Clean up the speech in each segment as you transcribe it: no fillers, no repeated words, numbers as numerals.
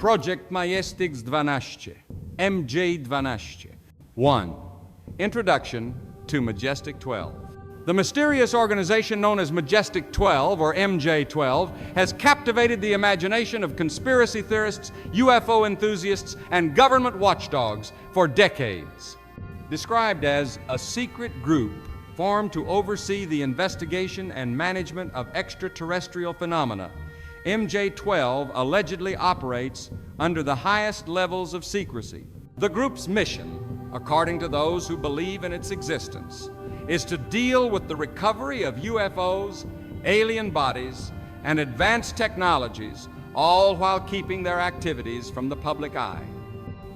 Project Majestic 12, MJ12. 1. Introduction to Majestic 12. The mysterious organization known as Majestic 12, or MJ12, has captivated the imagination of conspiracy theorists, UFO enthusiasts, and government watchdogs for decades. Described as a secret group formed to oversee the investigation and management of extraterrestrial phenomena, MJ12 allegedly operates under the highest levels of secrecy. The group's mission, according to those who believe in its existence, is to deal with the recovery of UFOs, alien bodies, and advanced technologies, all while keeping their activities from the public eye.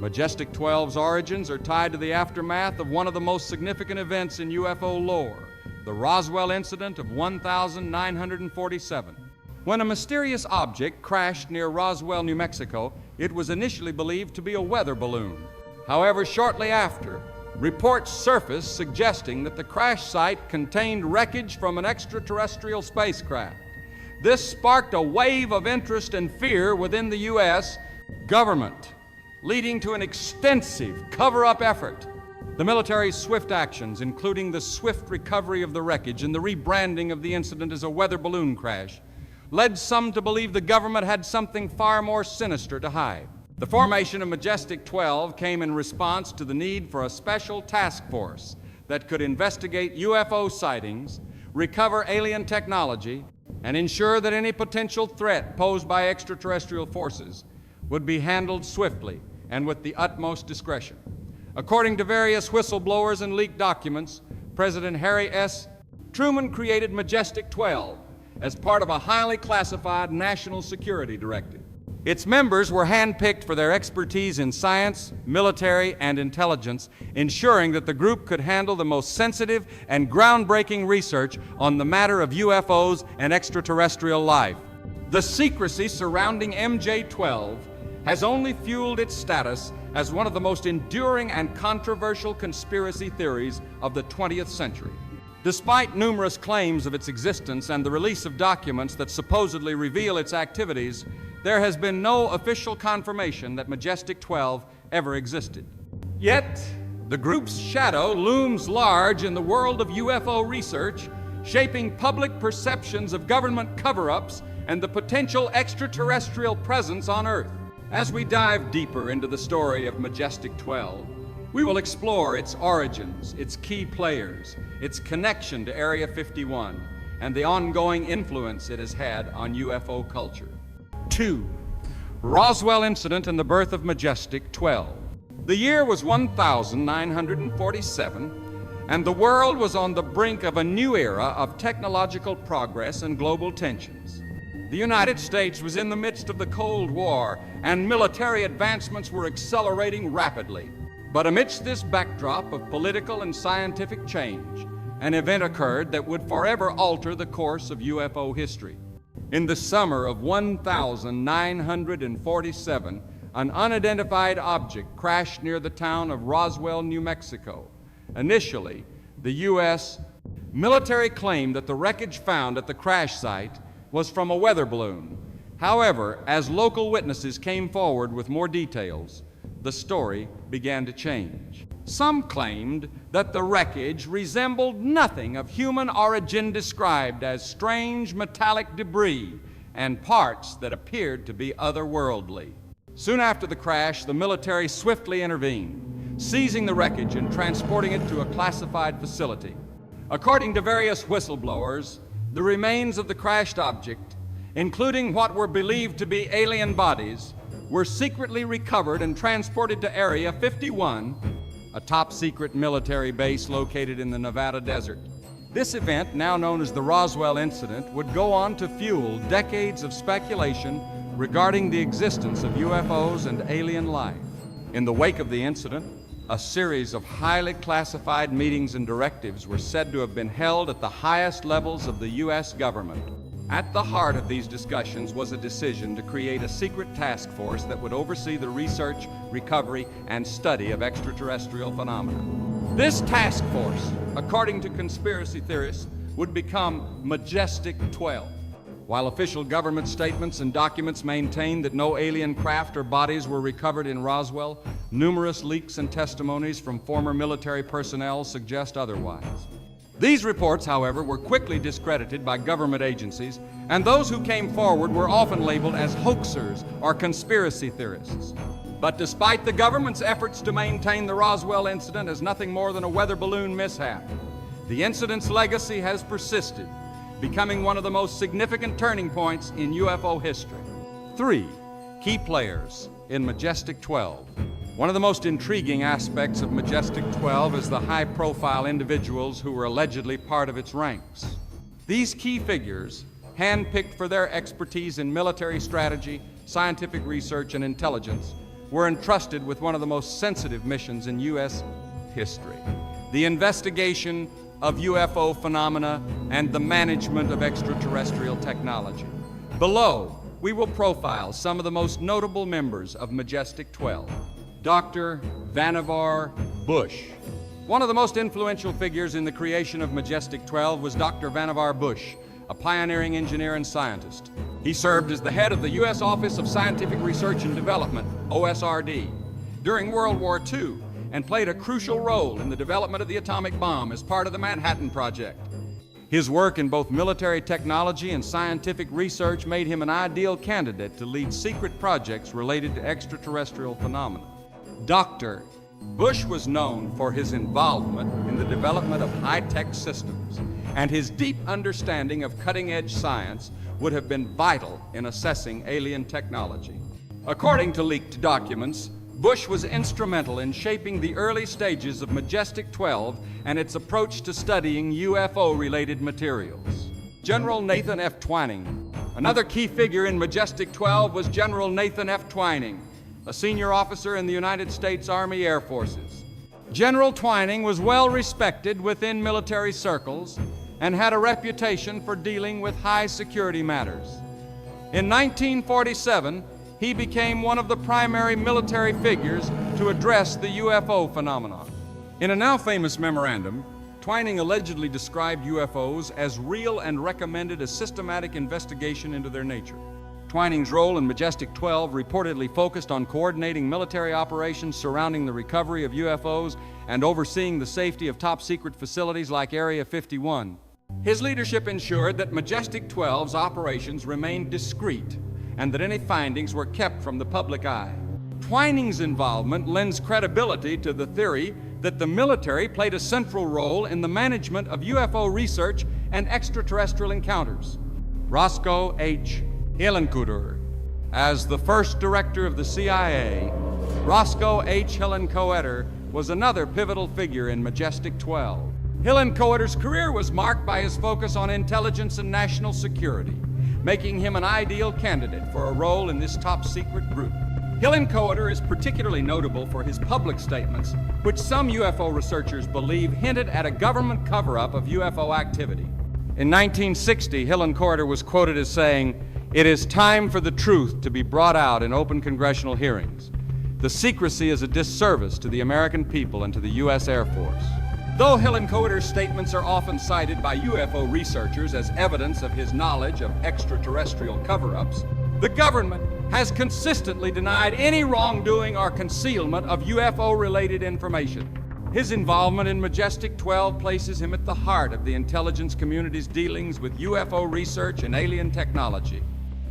Majestic 12's origins are tied to the aftermath of one of the most significant events in UFO lore, the Roswell incident of 1947. When a mysterious object crashed near Roswell, New Mexico, it was initially believed to be a weather balloon. However, shortly after, reports surfaced suggesting that the crash site contained wreckage from an extraterrestrial spacecraft. This sparked a wave of interest and fear within the U.S. government, leading to an extensive cover-up effort. The military's swift actions, including the swift recovery of the wreckage and the rebranding of the incident as a weather balloon crash, led some to believe the government had something far more sinister to hide. The formation of Majestic 12 came in response to the need for a special task force that could investigate UFO sightings, recover alien technology, and ensure that any potential threat posed by extraterrestrial forces would be handled swiftly and with the utmost discretion. According to various whistleblowers and leaked documents, President Harry S. Truman created Majestic 12 as part of a highly classified national security directive. Its members were handpicked for their expertise in science, military, and intelligence, ensuring that the group could handle the most sensitive and groundbreaking research on the matter of UFOs and extraterrestrial life. The secrecy surrounding MJ12 has only fueled its status as one of the most enduring and controversial conspiracy theories of the 20th century. Despite numerous claims of its existence and the release of documents that supposedly reveal its activities, there has been no official confirmation that Majestic 12 ever existed. Yet, the group's shadow looms large in the world of UFO research, shaping public perceptions of government cover-ups and the potential extraterrestrial presence on Earth. As we dive deeper into the story of Majestic 12, we will explore its origins, its key players, its connection to Area 51, and the ongoing influence it has had on UFO culture. 2. Roswell incident and the birth of Majestic 12. The year was 1947, and the world was on the brink of a new era of technological progress and global tensions. The United States was in the midst of the Cold War, and military advancements were accelerating rapidly. But amidst this backdrop of political and scientific change, an event occurred that would forever alter the course of UFO history. In the summer of 1947, an unidentified object crashed near the town of Roswell, New Mexico. Initially, the U.S. military claimed that the wreckage found at the crash site was from a weather balloon. However, as local witnesses came forward with more details, the story began to change. Some claimed that the wreckage resembled nothing of human origin, described as strange metallic debris and parts that appeared to be otherworldly. Soon after the crash, the military swiftly intervened, seizing the wreckage and transporting it to a classified facility. According to various whistleblowers, the remains of the crashed object, including what were believed to be alien bodies, were secretly recovered and transported to Area 51, a top-secret military base located in the Nevada desert. This event, now known as the Roswell incident, would go on to fuel decades of speculation regarding the existence of UFOs and alien life. In the wake of the incident, a series of highly classified meetings and directives were said to have been held at the highest levels of the U.S. government. At the heart of these discussions was a decision to create a secret task force that would oversee the research, recovery, and study of extraterrestrial phenomena. This task force, according to conspiracy theorists, would become Majestic 12. While official government statements and documents maintain that no alien craft or bodies were recovered in Roswell, numerous leaks and testimonies from former military personnel suggest otherwise. These reports, however, were quickly discredited by government agencies, and those who came forward were often labeled as hoaxers or conspiracy theorists. But despite the government's efforts to maintain the Roswell incident as nothing more than a weather balloon mishap, the incident's legacy has persisted, becoming one of the most significant turning points in UFO history. 3 key players in Majestic 12. One of the most intriguing aspects of Majestic 12 is the high-profile individuals who were allegedly part of its ranks. These key figures, handpicked for their expertise in military strategy, scientific research, and intelligence, were entrusted with one of the most sensitive missions in U.S. history: the investigation of UFO phenomena and the management of extraterrestrial technology. Below, we will profile some of the most notable members of Majestic 12. Dr. Vannevar Bush. One of the most influential figures in the creation of Majestic 12 was Dr. Vannevar Bush, a pioneering engineer and scientist. He served as the head of the U.S. Office of Scientific Research and Development, OSRD, during World War II, and played a crucial role in the development of the atomic bomb as part of the Manhattan Project. His work in both military technology and scientific research made him an ideal candidate to lead secret projects related to extraterrestrial phenomena. Dr. Bush was known for his involvement in the development of high-tech systems, and his deep understanding of cutting-edge science would have been vital in assessing alien technology. According to leaked documents, Bush was instrumental in shaping the early stages of Majestic 12 and its approach to studying UFO-related materials. General Nathan F. Twining. Another key figure in Majestic 12 was General Nathan F. Twining, a senior officer in the United States Army Air Forces. General Twining was well respected within military circles and had a reputation for dealing with high security matters. In 1947, he became one of the primary military figures to address the UFO phenomenon. In a now famous memorandum, Twining allegedly described UFOs as real and recommended a systematic investigation into their nature. Twining's role in Majestic 12 reportedly focused on coordinating military operations surrounding the recovery of UFOs and overseeing the safety of top-secret facilities like Area 51. His leadership ensured that Majestic 12's operations remained discreet and that any findings were kept from the public eye. Twining's involvement lends credibility to the theory that the military played a central role in the management of UFO research and extraterrestrial encounters. Roscoe H. Hillenkoetter. As the first director of the CIA, Roscoe H. Hillenkoetter was another pivotal figure in Majestic 12. Hillenkoetter's career was marked by his focus on intelligence and national security, making him an ideal candidate for a role in this top-secret group. Hillenkoetter is particularly notable for his public statements, which some UFO researchers believe hinted at a government cover-up of UFO activity. In 1960, Hillenkoetter was quoted as saying, "It is time for the truth to be brought out in open congressional hearings. The secrecy is a disservice to the American people and to the U.S. Air Force." Though Hillenkoetter's statements are often cited by UFO researchers as evidence of his knowledge of extraterrestrial cover-ups, the government has consistently denied any wrongdoing or concealment of UFO-related information. His involvement in Majestic 12 places him at the heart of the intelligence community's dealings with UFO research and alien technology.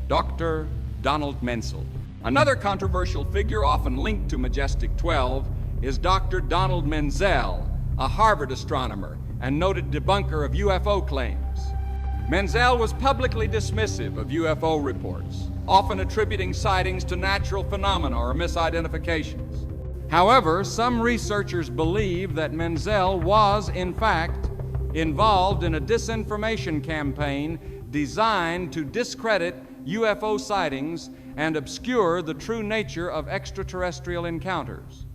Dr. Donald Menzel. Another controversial figure often linked to Majestic 12 is Dr. Donald Menzel, a Harvard astronomer and noted debunker of UFO claims. Menzel was publicly dismissive of UFO reports, often attributing sightings to natural phenomena or misidentifications. However, some researchers believe that Menzel was, in fact, involved in a disinformation campaign designed to discredit UFO sightings and obscure the true nature of extraterrestrial encounters.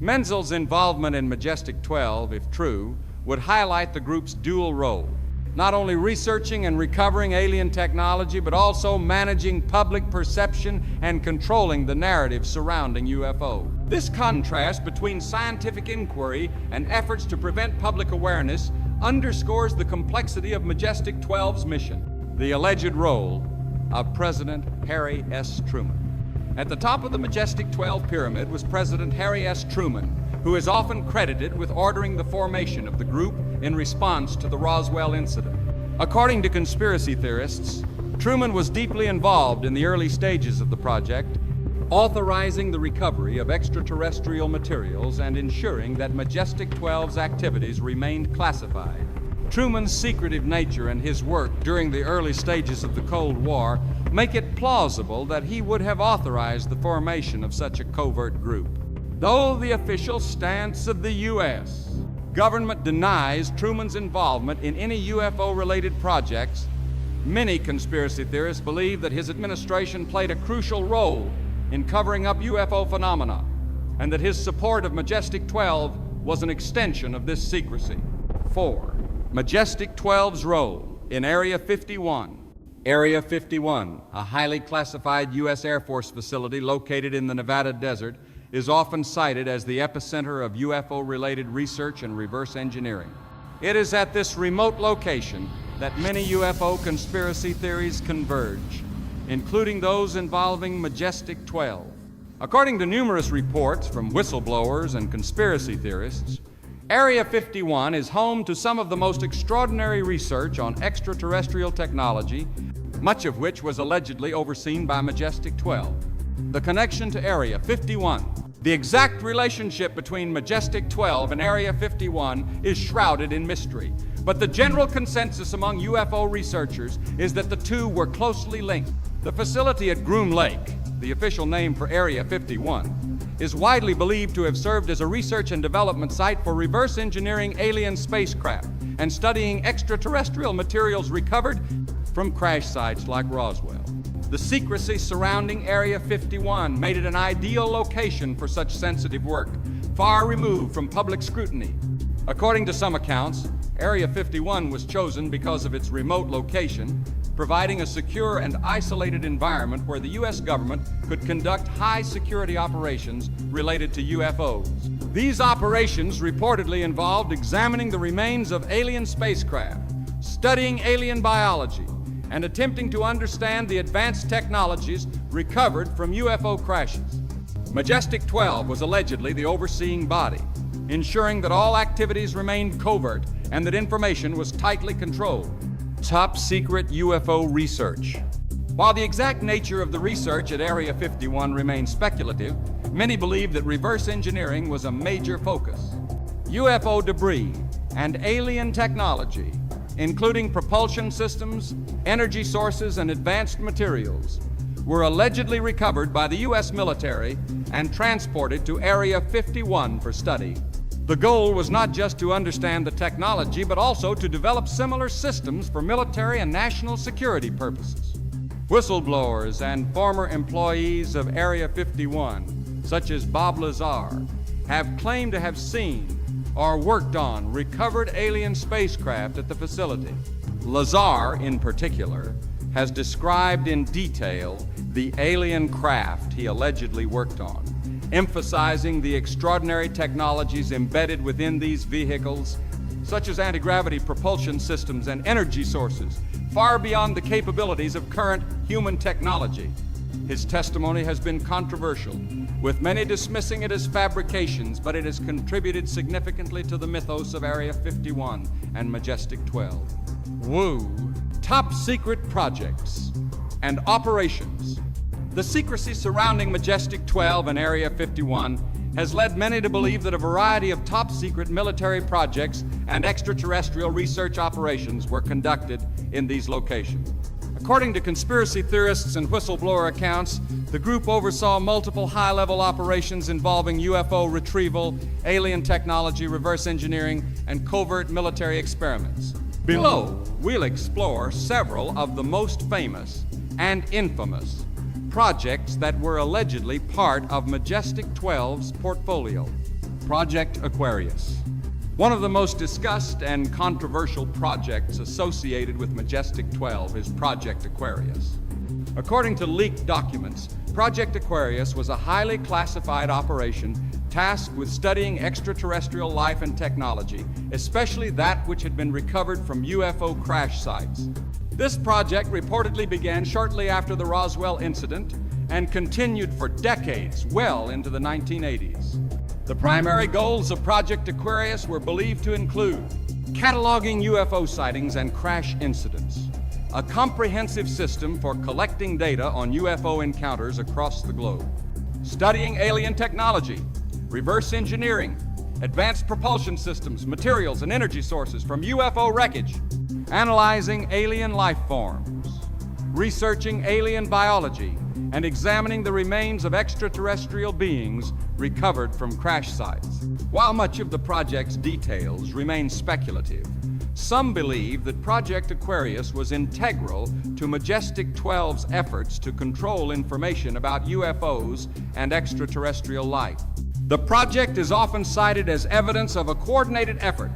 Menzel's involvement in Majestic 12, if true, would highlight the group's dual role, not only researching and recovering alien technology, but also managing public perception and controlling the narrative surrounding UFO. This contrast between scientific inquiry and efforts to prevent public awareness underscores the complexity of Majestic 12's mission. the alleged role of President Harry S. Truman. At the top of the Majestic 12 pyramid was President Harry S. Truman, who is often credited with ordering the formation of the group in response to the Roswell incident. According to conspiracy theorists, Truman was deeply involved in the early stages of the project, authorizing the recovery of extraterrestrial materials and ensuring that Majestic 12's activities remained classified. Truman's secretive nature and his work during the early stages of the Cold War make it plausible that he would have authorized the formation of such a covert group. Though the official stance of the U.S. government denies Truman's involvement in any UFO-related projects, many conspiracy theorists believe that his administration played a crucial role in covering up UFO phenomena, and that his support of Majestic 12 was an extension of this secrecy. 4. Majestic 12's role in Area 51. Area 51, a highly classified U.S. Air Force facility located in the Nevada desert, is often cited as the epicenter of UFO-related research and reverse engineering. It is at this remote location that many UFO conspiracy theories converge, including those involving Majestic 12. According to numerous reports from whistleblowers and conspiracy theorists, Area 51 is home to some of the most extraordinary research on extraterrestrial technology, much of which was allegedly overseen by Majestic 12. The connection to Area 51, the exact relationship between Majestic 12 and Area 51 is shrouded in mystery. But the general consensus among UFO researchers is that the two were closely linked. The facility at Groom Lake, the official name for Area 51, is widely believed to have served as a research and development site for reverse engineering alien spacecraft and studying extraterrestrial materials recovered from crash sites like Roswell. The secrecy surrounding Area 51 made it an ideal location for such sensitive work, far removed from public scrutiny. According to some accounts, Area 51 was chosen because of its remote location, providing a secure and isolated environment where the U.S. government could conduct high-security operations related to UFOs. These operations reportedly involved examining the remains of alien spacecraft, studying alien biology, and attempting to understand the advanced technologies recovered from UFO crashes. Majestic 12 was allegedly the overseeing body, ensuring that all activities remained covert and that information was tightly controlled. Top secret UFO research. While the exact nature of the research at Area 51 remains speculative, many believe that reverse engineering was a major focus. UFO debris and alien technology, including propulsion systems, energy sources, and advanced materials, were allegedly recovered by the U.S. military and transported to Area 51 for study. The goal was not just to understand the technology, but also to develop similar systems for military and national security purposes. Whistleblowers and former employees of Area 51, such as Bob Lazar, have claimed to have seen or worked on recovered alien spacecraft at the facility. Lazar, in particular, has described in detail the alien craft he allegedly worked on, emphasizing the extraordinary technologies embedded within these vehicles, such as anti-gravity propulsion systems and energy sources, far beyond the capabilities of current human technology. His testimony has been controversial, with many dismissing it as fabrications, but it has contributed significantly to the mythos of Area 51 and Majestic 12. Woo! Top secret projects and operations. The secrecy surrounding Majestic 12 and Area 51 has led many to believe that a variety of top-secret military projects and extraterrestrial research operations were conducted in these locations. According to conspiracy theorists and whistleblower accounts, the group oversaw multiple high-level operations involving UFO retrieval, alien technology, reverse engineering, and covert military experiments. Below, we'll explore several of the most famous and infamous projects that were allegedly part of Majestic 12's portfolio. Project Aquarius. One of the most discussed and controversial projects associated with Majestic 12 is Project Aquarius. According to leaked documents, Project Aquarius was a highly classified operation tasked with studying extraterrestrial life and technology, especially that which had been recovered from UFO crash sites. This project reportedly began shortly after the Roswell incident and continued for decades, well into the 1980s. The primary goals of Project Aquarius were believed to include cataloging UFO sightings and crash incidents, a comprehensive system for collecting data on UFO encounters across the globe, studying alien technology, reverse engineering, advanced propulsion systems, materials, and energy sources from UFO wreckage, analyzing alien life forms, researching alien biology, and examining the remains of extraterrestrial beings recovered from crash sites. While much of the project's details remain speculative, some believe that Project Aquarius was integral to Majestic 12's efforts to control information about UFOs and extraterrestrial life. The project is often cited as evidence of a coordinated effort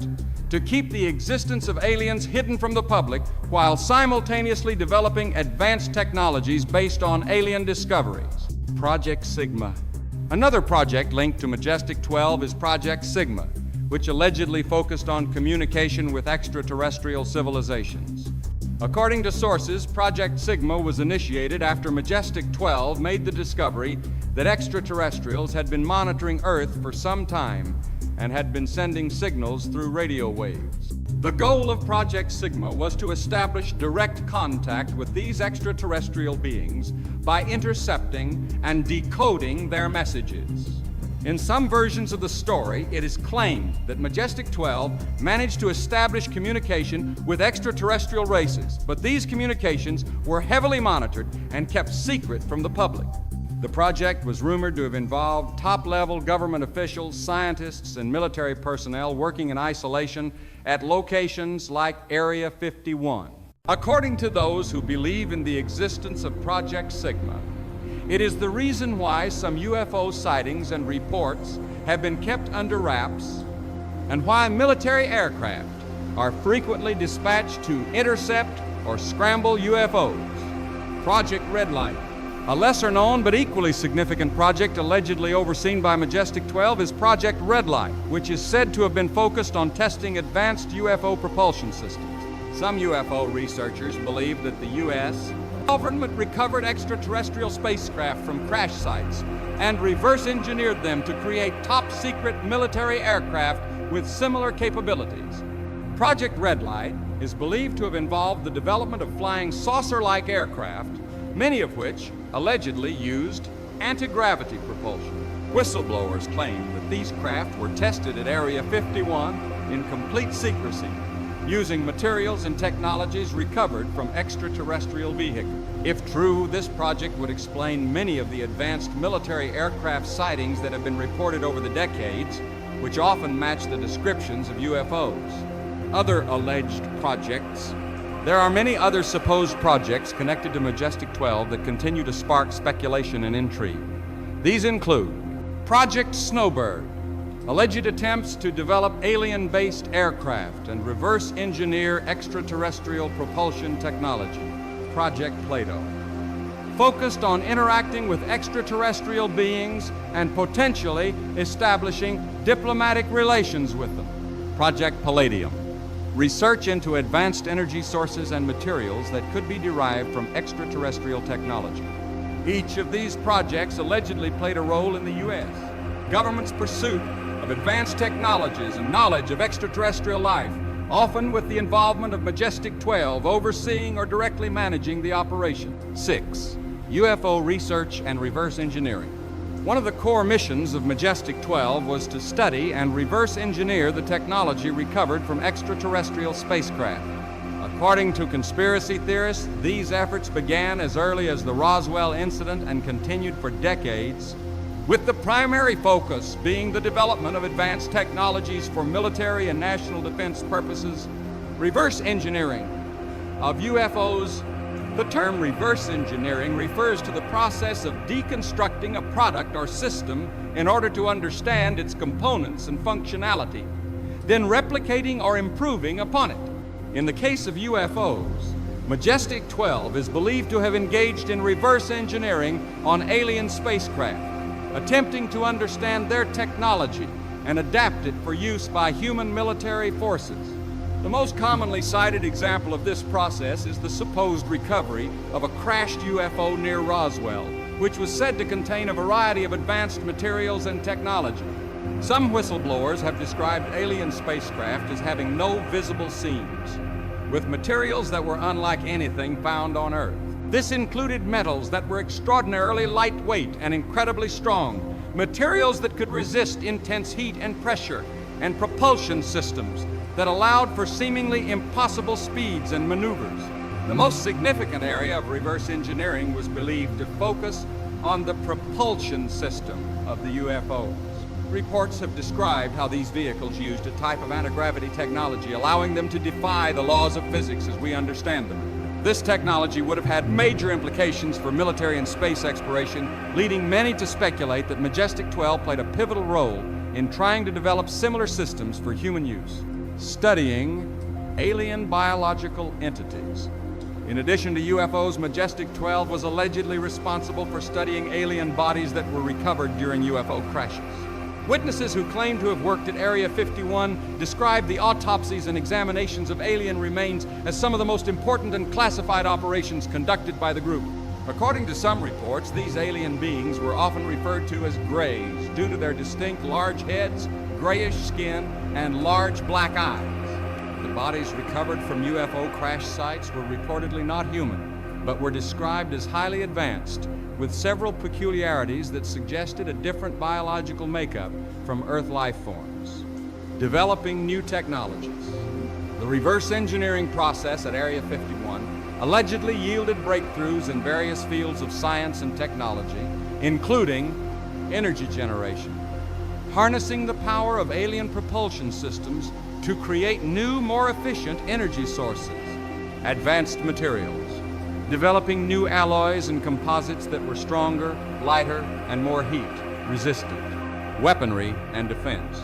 to keep the existence of aliens hidden from the public while simultaneously developing advanced technologies based on alien discoveries. Project Sigma. Another project linked to Majestic 12 is Project Sigma, which allegedly focused on communication with extraterrestrial civilizations. According to sources, Project Sigma was initiated after Majestic 12 made the discovery that extraterrestrials had been monitoring Earth for some time and had been sending signals through radio waves. The goal of Project Sigma was to establish direct contact with these extraterrestrial beings by intercepting and decoding their messages. In some versions of the story, it is claimed that Majestic 12 managed to establish communication with extraterrestrial races, but these communications were heavily monitored and kept secret from the public. The project was rumored to have involved top-level government officials, scientists, and military personnel working in isolation at locations like Area 51. According to those who believe in the existence of Project Sigma, it is the reason why some UFO sightings and reports have been kept under wraps and why military aircraft are frequently dispatched to intercept or scramble UFOs. Project Red Light. A lesser-known but equally significant project allegedly overseen by Majestic 12 is Project Red Light, which is said to have been focused on testing advanced UFO propulsion systems. Some UFO researchers believe that the U.S. government recovered extraterrestrial spacecraft from crash sites and reverse engineered them to create top-secret military aircraft with similar capabilities. Project Red Light is believed to have involved the development of flying saucer-like aircraft, many of which allegedly used anti-gravity propulsion. Whistleblowers claim that these craft were tested at Area 51 in complete secrecy, using materials and technologies recovered from extraterrestrial vehicles. If true, this project would explain many of the advanced military aircraft sightings that have been reported over the decades, which often match the descriptions of UFOs. Other alleged projects. There are many other supposed projects connected to Majestic 12 that continue to spark speculation and intrigue. These include Project Snowbird, alleged attempts to develop alien-based aircraft and reverse engineer extraterrestrial propulsion technology. Project Plato, focused on interacting with extraterrestrial beings and potentially establishing diplomatic relations with them. Project Palladium, research into advanced energy sources and materials that could be derived from extraterrestrial technology. Each of these projects allegedly played a role in the U.S. government's pursuit of advanced technologies and knowledge of extraterrestrial life, often with the involvement of Majestic 12 overseeing or directly managing the operation. 6. UFO research and reverse engineering. One of the core missions of Majestic 12 was to study and reverse engineer the technology recovered from extraterrestrial spacecraft. According to conspiracy theorists, these efforts began as early as the Roswell incident and continued for decades, with the primary focus being the development of advanced technologies for military and national defense purposes. Reverse engineering of UFOs. The term reverse engineering refers to the process of deconstructing a product or system in order to understand its components and functionality, then replicating or improving upon it. In the case of UFOs, Majestic 12 is believed to have engaged in reverse engineering on alien spacecraft, attempting to understand their technology and adapt it for use by human military forces. The most commonly cited example of this process is the supposed recovery of a crashed UFO near Roswell, which was said to contain a variety of advanced materials and technology. Some whistleblowers have described alien spacecraft as having no visible seams, with materials that were unlike anything found on Earth. This included metals that were extraordinarily lightweight and incredibly strong, materials that could resist intense heat and pressure, and propulsion systems that allowed for seemingly impossible speeds and maneuvers. The most significant area of reverse engineering was believed to focus on the propulsion system of the UFOs. Reports have described how these vehicles used a type of anti-gravity technology, allowing them to defy the laws of physics as we understand them. This technology would have had major implications for military and space exploration, leading many to speculate that Majestic 12 played a pivotal role in trying to develop similar systems for human use. Studying alien biological entities. In addition to UFOs, Majestic 12 was allegedly responsible for studying alien bodies that were recovered during UFO crashes. Witnesses who claim to have worked at Area 51 described the autopsies and examinations of alien remains as some of the most important and classified operations conducted by the group. According to some reports, these alien beings were often referred to as grays due to their distinct large heads, grayish skin, and large black eyes. The bodies recovered from UFO crash sites were reportedly not human, but were described as highly advanced, with several peculiarities that suggested a different biological makeup from Earth life forms. Developing new technologies. The reverse engineering process at Area 51 allegedly yielded breakthroughs in various fields of science and technology, including energy generation, harnessing the power of alien propulsion systems to create new, more efficient energy sources, advanced materials, developing new alloys and composites that were stronger, lighter, and more heat-resistant, weaponry and defense.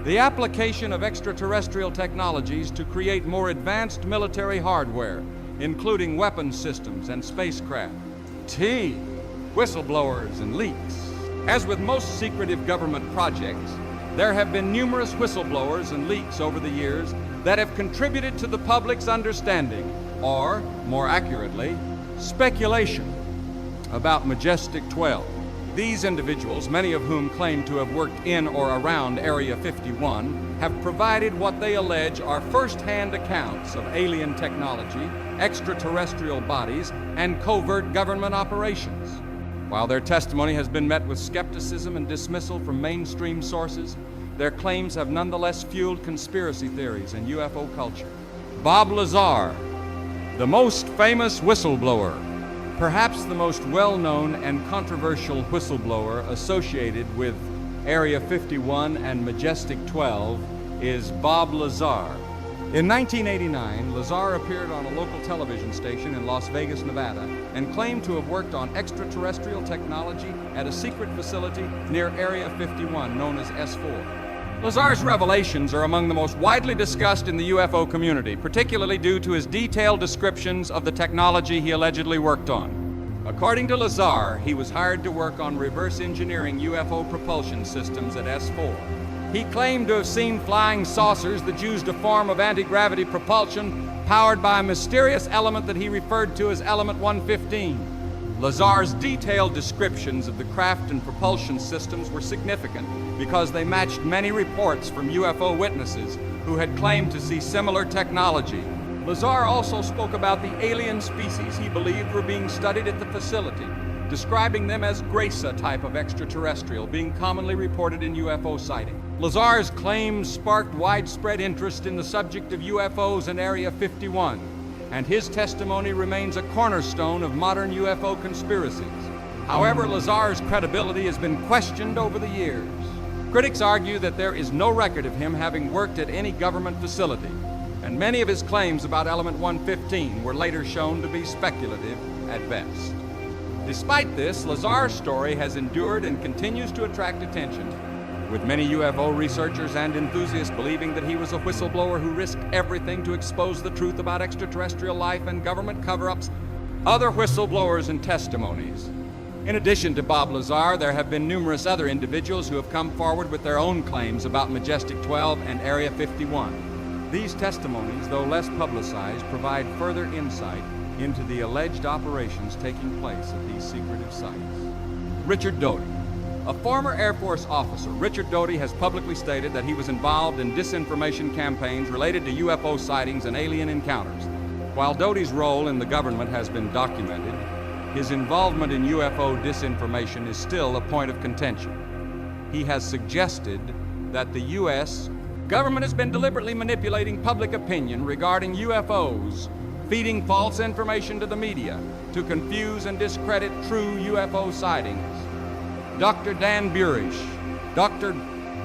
The application of extraterrestrial technologies to create more advanced military hardware, including weapon systems and spacecraft. Whistleblowers and leaks. As with most secretive government projects, there have been numerous whistleblowers and leaks over the years that have contributed to the public's understanding, or, more accurately, speculation about Majestic 12. These individuals, many of whom claim to have worked in or around Area 51, have provided what they allege are first-hand accounts of alien technology, extraterrestrial bodies, and covert government operations. While their testimony has been met with skepticism and dismissal from mainstream sources, their claims have nonetheless fueled conspiracy theories and UFO culture. Bob Lazar, the most famous whistleblower, perhaps the most well-known and controversial whistleblower associated with Area 51 and Majestic 12, is Bob Lazar. In 1989, Lazar appeared on a local television station in Las Vegas, Nevada, and claimed to have worked on extraterrestrial technology at a secret facility near Area 51, known as S4. Lazar's revelations are among the most widely discussed in the UFO community, particularly due to his detailed descriptions of the technology he allegedly worked on. According to Lazar, he was hired to work on reverse engineering UFO propulsion systems at S4. He claimed to have seen flying saucers that used a form of anti-gravity propulsion powered by a mysterious element that he referred to as Element 115. Lazar's detailed descriptions of the craft and propulsion systems were significant because they matched many reports from UFO witnesses who had claimed to see similar technology. Lazar also spoke about the alien species he believed were being studied at the facility, describing them as Grace type of extraterrestrial being commonly reported in UFO sightings. Lazar's claims sparked widespread interest in the subject of UFOs in Area 51, and his testimony remains a cornerstone of modern UFO conspiracies. However, Lazar's credibility has been questioned over the years. Critics argue that there is no record of him having worked at any government facility, and many of his claims about Element 115 were later shown to be speculative at best. Despite this, Lazar's story has endured and continues to attract attention, with many UFO researchers and enthusiasts believing that he was a whistleblower who risked everything to expose the truth about extraterrestrial life and government cover-ups, other whistleblowers and testimonies. In addition to Bob Lazar, there have been numerous other individuals who have come forward with their own claims about Majestic 12 and Area 51. These testimonies, though less publicized, provide further insight into the alleged operations taking place at these secretive sites. Richard Doty. A former Air Force officer, Richard Doty has publicly stated that he was involved in disinformation campaigns related to UFO sightings and alien encounters. While Doty's role in the government has been documented, his involvement in UFO disinformation is still a point of contention. He has suggested that the U.S. government has been deliberately manipulating public opinion regarding UFOs, feeding false information to the media to confuse and discredit true UFO sightings. Dr. Dan Burish. Dr.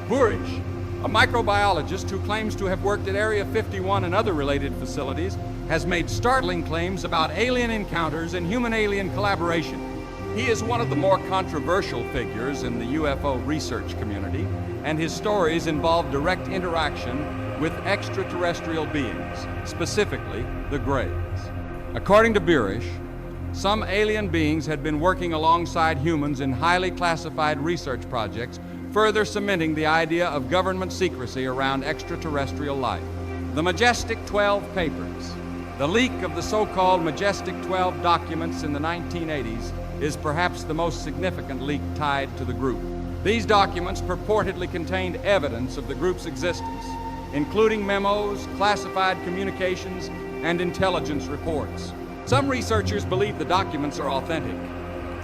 Burish, a microbiologist who claims to have worked at Area 51 and other related facilities, has made startling claims about alien encounters and human-alien collaboration. He is one of the more controversial figures in the UFO research community, and his stories involve direct interaction with extraterrestrial beings, specifically the Greys. According to Burish, some alien beings had been working alongside humans in highly classified research projects, further cementing the idea of government secrecy around extraterrestrial life. The Majestic 12 papers. The leak of the so-called Majestic 12 documents in the 1980s is perhaps the most significant leak tied to the group. These documents purportedly contained evidence of the group's existence, including memos, classified communications, and intelligence reports. Some researchers believe the documents are authentic,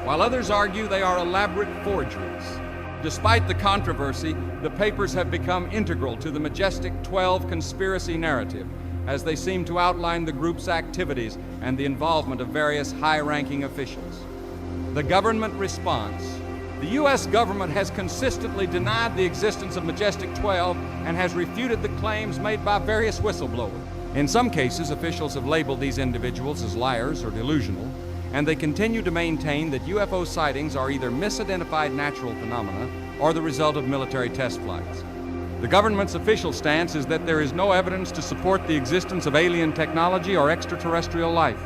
while others argue they are elaborate forgeries. Despite the controversy, the papers have become integral to the Majestic 12 conspiracy narrative, as they seem to outline the group's activities and the involvement of various high-ranking officials. The government response. The U.S. government has consistently denied the existence of Majestic 12 and has refuted the claims made by various whistleblowers. In some cases, officials have labeled these individuals as liars or delusional, and they continue to maintain that UFO sightings are either misidentified natural phenomena or the result of military test flights. The government's official stance is that there is no evidence to support the existence of alien technology or extraterrestrial life.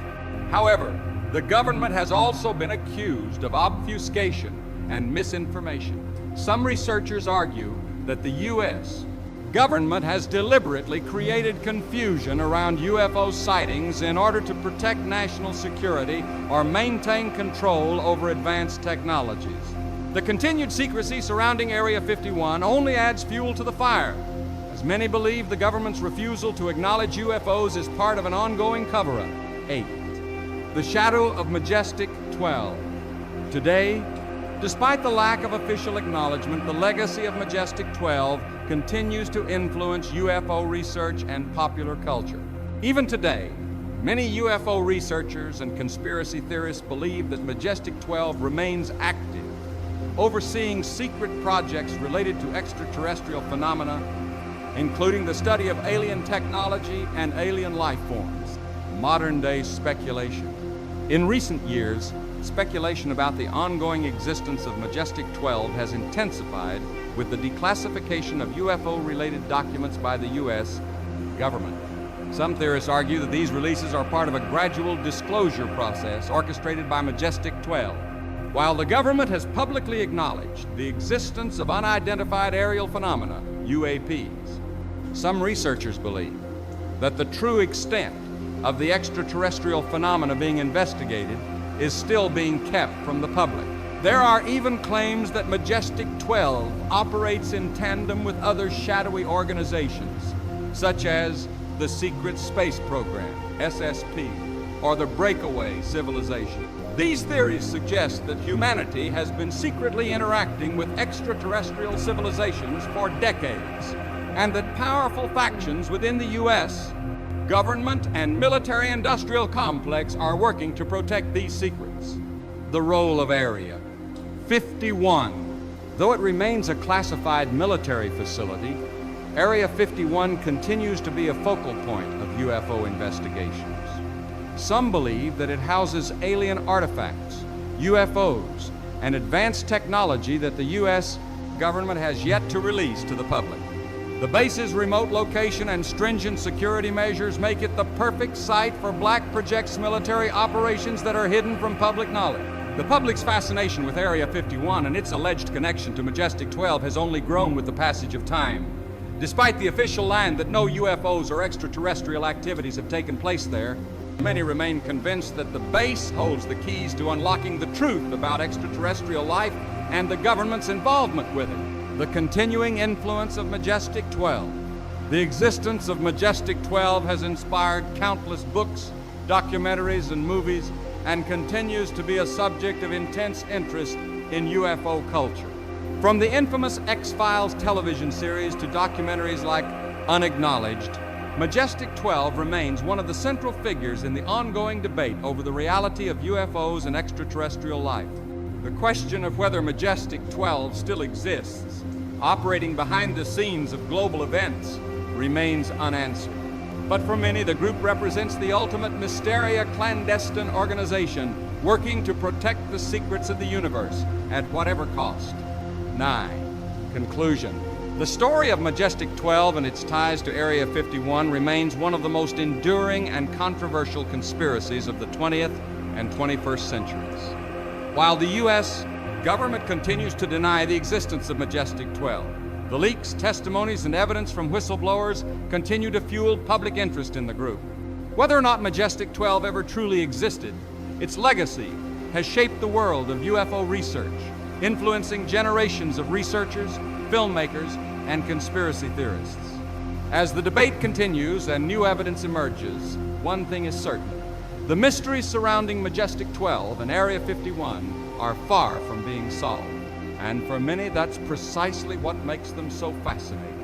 However, the government has also been accused of obfuscation and misinformation. Some researchers argue that the U.S. government has deliberately created confusion around UFO sightings in order to protect national security or maintain control over advanced technologies. The continued secrecy surrounding Area 51 only adds fuel to the fire, as many believe the government's refusal to acknowledge UFOs is part of an ongoing cover-up. 8. The shadow of Majestic 12. Today, despite the lack of official acknowledgement, the legacy of Majestic 12 continues to influence UFO research and popular culture. Even today, many UFO researchers and conspiracy theorists believe that Majestic 12 remains active, overseeing secret projects related to extraterrestrial phenomena, including the study of alien technology and alien life forms. Modern-day speculation. In recent years, speculation about the ongoing existence of Majestic 12 has intensified with the declassification of UFO-related documents by the U.S. government. Some theorists argue that these releases are part of a gradual disclosure process orchestrated by Majestic 12. While the government has publicly acknowledged the existence of unidentified aerial phenomena, UAPs, some researchers believe that the true extent of the extraterrestrial phenomena being investigated is still being kept from the public. There are even claims that Majestic 12 operates in tandem with other shadowy organizations, such as the Secret Space Program, SSP, or the Breakaway Civilization. These theories suggest that humanity has been secretly interacting with extraterrestrial civilizations for decades, and that powerful factions within the U.S. government and military-industrial complex are working to protect these secrets. The role of Area 51. Though it remains a classified military facility, Area 51 continues to be a focal point of UFO investigations. Some believe that it houses alien artifacts, UFOs, and advanced technology that the U.S. government has yet to release to the public. The base's remote location and stringent security measures make it the perfect site for black projects military operations that are hidden from public knowledge. The public's fascination with Area 51 and its alleged connection to Majestic 12 has only grown with the passage of time. Despite the official line that no UFOs or extraterrestrial activities have taken place there, many remain convinced that the base holds the keys to unlocking the truth about extraterrestrial life and the government's involvement with it. The continuing influence of Majestic 12. The existence of Majestic 12 has inspired countless books, documentaries, and movies, and continues to be a subject of intense interest in UFO culture. From the infamous X-Files television series to documentaries like Unacknowledged, Majestic 12 remains one of the central figures in the ongoing debate over the reality of UFOs and extraterrestrial life. The question of whether Majestic 12 still exists, operating behind the scenes of global events, remains unanswered. But for many, the group represents the ultimate Mysteria clandestine organization working to protect the secrets of the universe at whatever cost. 9. Conclusion. The story of Majestic 12 and its ties to Area 51 remains one of the most enduring and controversial conspiracies of the 20th and 21st centuries. While the U.S. government continues to deny the existence of Majestic 12, the leaks, testimonies, and evidence from whistleblowers continue to fuel public interest in the group. Whether or not Majestic 12 ever truly existed, its legacy has shaped the world of UFO research, influencing generations of researchers, filmmakers, and conspiracy theorists. As the debate continues and new evidence emerges, one thing is certain. The mysteries surrounding Majestic 12 and Area 51 are far from being solved. And for many, that's precisely what makes them so fascinating.